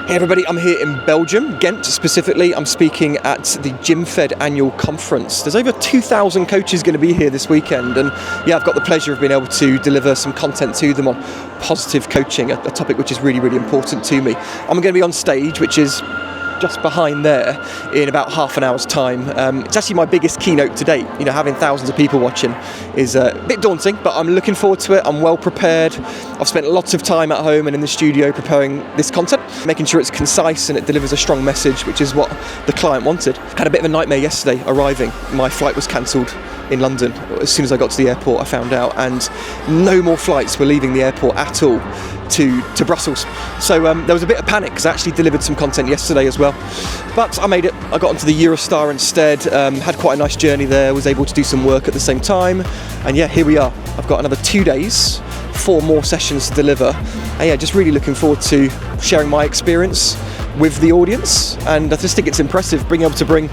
Hey everybody, I'm here in Belgium, Ghent specifically. I'm speaking at the GymFed annual conference. There's over 2,000 coaches going to be here this weekend, and yeah, I've got the pleasure of being able to deliver some content to them on positive coaching, a topic which is really, really important to me. I'm going to be on stage, which is just behind there, in about half an hour's time. It's actually my biggest keynote to date. You know, having thousands of people watching is a bit daunting, but I'm looking forward to it. I'm well prepared. I've spent lots of time at home and in the studio preparing this content, making sure it's concise and it delivers a strong message, which is what the client wanted. Had a bit of a nightmare yesterday arriving. My flight was cancelled in London. As soon as I got to the airport, I found out, and no more flights were leaving the airport at all to Brussels. So there was a bit of panic because I actually delivered some content yesterday as well. But I made it. I got onto the Eurostar instead, had quite a nice journey there, was able to do some work at the same time. And yeah, here we are. I've got another 2 days, 4 more sessions to deliver. And yeah, just really looking forward to sharing my experience with the audience. And I just think it's impressive being able to bring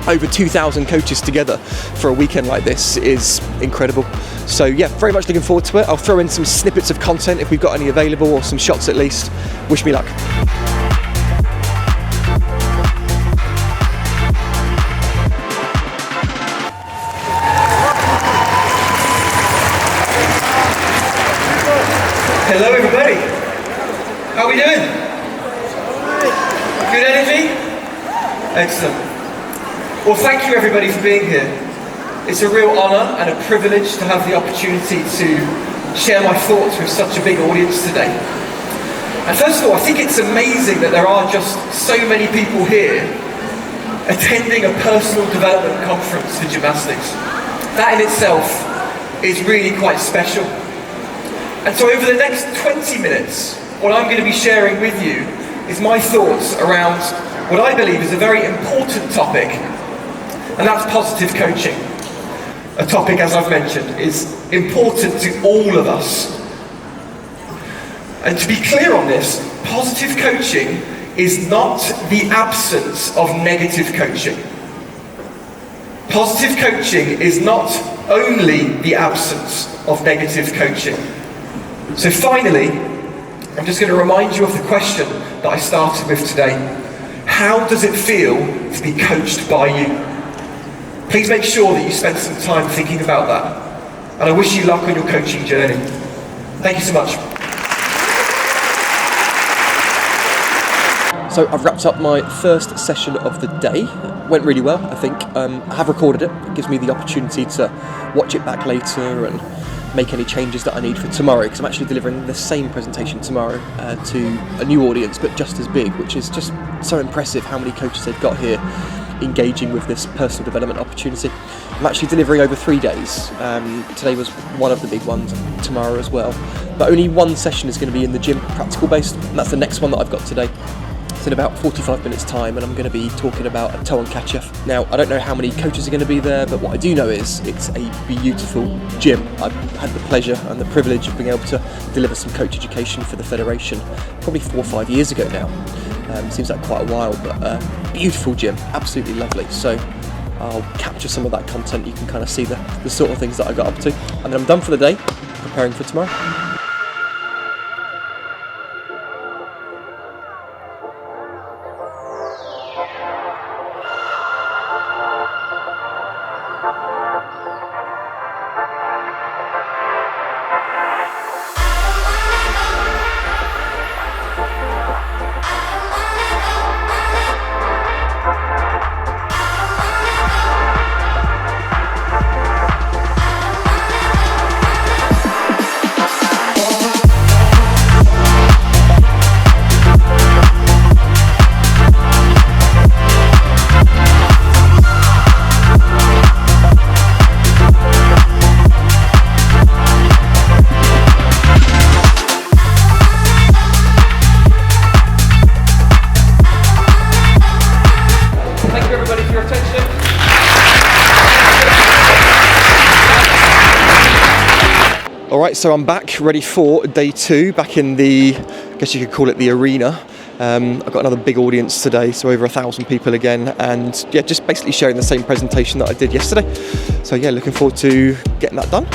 over 2,000 coaches together for a weekend like this is incredible. So yeah, very much looking forward to it. I'll throw in some snippets of content if we've got any available, or some shots at least. Wish me luck. Hello everybody, how are we doing? Good energy? Excellent. Well, thank you everybody for being here. It's a real honour and a privilege to have the opportunity to share my thoughts with such a big audience today. And first of all, I think it's amazing that there are just so many people here attending a personal development conference for gymnastics. That in itself is really quite special. And so over the next 20 minutes, what I'm going to be sharing with you is my thoughts around what I believe is a very important topic, and that's positive coaching. A topic, as I've mentioned, is important to all of us. And to be clear on this, positive coaching is not the absence of negative coaching. Positive coaching is not only the absence of negative coaching. So finally, I'm just going to remind you of the question that I started with today. How does it feel to be coached by you? Please make sure that you spend some time thinking about that. And I wish you luck on your coaching journey. Thank you so much. So I've wrapped up my first session of the day. Went really well, I think. I have recorded it. It gives me the opportunity to watch it back later and make any changes that I need for tomorrow, because I'm actually delivering the same presentation tomorrow to a new audience, but just as big, which is just so impressive how many coaches they've got here engaging with this personal development opportunity. I'm actually delivering over 3 days. Today was one of the big ones, and tomorrow as well. But only one session is going to be in the gym, practical based, and that's the next one that I've got today. It's in about 45 minutes time, and I'm going to be talking about a toe and catch-off. Now, I don't know how many coaches are going to be there, but what I do know is it's a beautiful gym. I've had the pleasure and the privilege of being able to deliver some coach education for the Federation probably 4 or 5 years ago now. Seems like quite a while, but beautiful gym, absolutely lovely. So I'll capture some of that content. You can kind of see the sort of things that I got up to. And then I'm done for the day, preparing for tomorrow. Alright, so I'm back, ready for day 2, back in the, I guess you could call it the arena. I've got another big audience today, so over 1,000 people again, and yeah, just basically sharing the same presentation that I did yesterday. So yeah, looking forward to getting that done.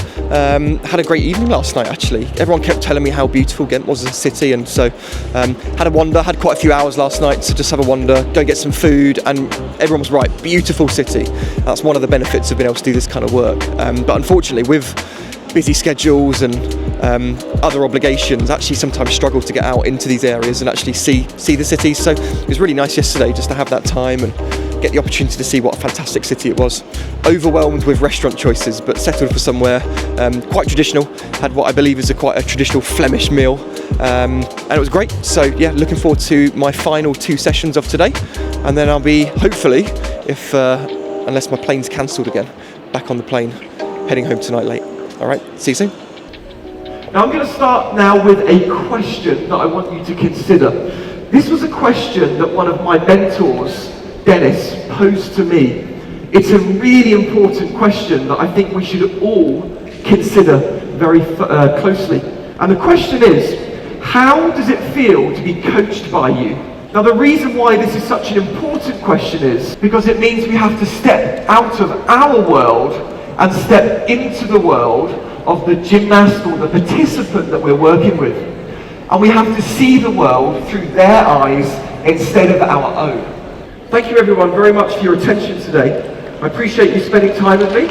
Had a great evening last night actually. Everyone kept telling me how beautiful Ghent was as a city, and so had a wander, had quite a few hours last night to just have a wander, go and get some food, and everyone was right, beautiful city. That's one of the benefits of being able to do this kind of work. But unfortunately, with busy schedules and other obligations, actually sometimes struggle to get out into these areas and actually see the cities. So it was really nice yesterday just to have that time and get the opportunity to see what a fantastic city it was. Overwhelmed with restaurant choices, but settled for somewhere quite traditional. Had what I believe is quite a traditional Flemish meal, and it was great. So yeah, looking forward to my final 2 sessions of today, and then I'll be hopefully, if unless my plane's cancelled again, back on the plane, heading home tonight late. All right, see you soon. Now I'm going to start now with a question that I want you to consider. This was a question that one of my mentors, Dennis, posed to me. It's a really important question that I think we should all consider very closely. And the question is, how does it feel to be coached by you? Now the reason why this is such an important question is because it means we have to step out of our world and step into the world of the gymnast or the participant that we're working with. And we have to see the world through their eyes instead of our own. Thank you everyone very much for your attention today. I appreciate you spending time with me.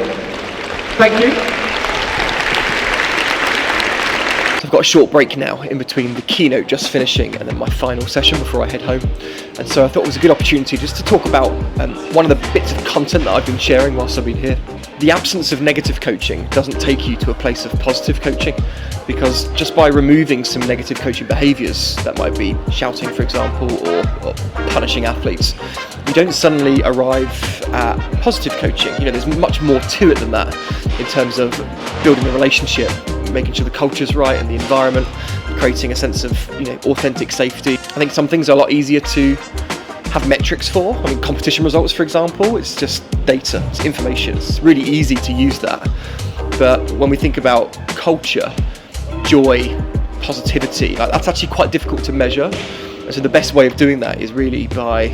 Thank you. So I've got a short break now in between the keynote just finishing and then my final session before I head home. And so I thought it was a good opportunity just to talk about one of the bits of content that I've been sharing whilst I've been here. The absence of negative coaching doesn't take you to a place of positive coaching, because just by removing some negative coaching behaviours, that might be shouting for example, or punishing athletes, you don't suddenly arrive at positive coaching. You know, there's much more to it than that in terms of building a relationship, making sure the culture's right and the environment, creating a sense of, you know, authentic safety. I think some things are a lot easier to have metrics for. I mean, competition results, for example, it's just data, it's information. It's really easy to use that. But when we think about culture, joy, positivity, that's actually quite difficult to measure. And so the best way of doing that is really by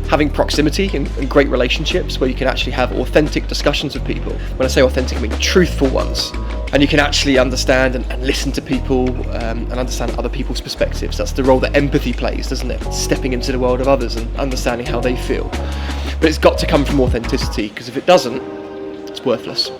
having proximity and great relationships where you can actually have authentic discussions with people. When I say authentic, I mean truthful ones. And you can actually understand and listen to people and understand other people's perspectives. That's the role that empathy plays, doesn't it? Stepping into the world of others and understanding how they feel. But it's got to come from authenticity, because if it doesn't, it's worthless.